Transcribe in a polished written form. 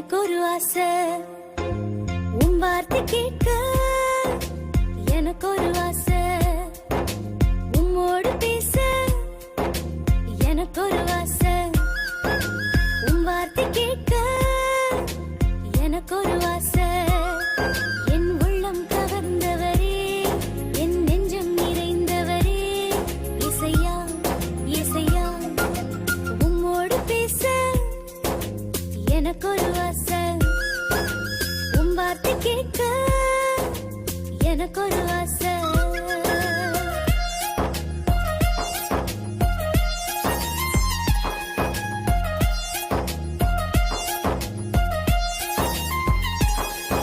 எனக்கு ஒரு ஆசை உன் வார்த்தை கேட்க எனக்கு ஒரு ஆசை உம்மோடு பேச எனக்கு ஒரு ஆசை உன் வார்த்தை கேட்க எனக்கு ஒரு ஆசை என் உள்ளம் கவர்ந்தவரே என் நெஞ்சம் நிறைந்தவரே இசையா இசையா உம்மோடு பேச எனக்கு ஒரு ஆசை உன் வார்த்தை கேட்க எனக்கு ஒரு ஆசை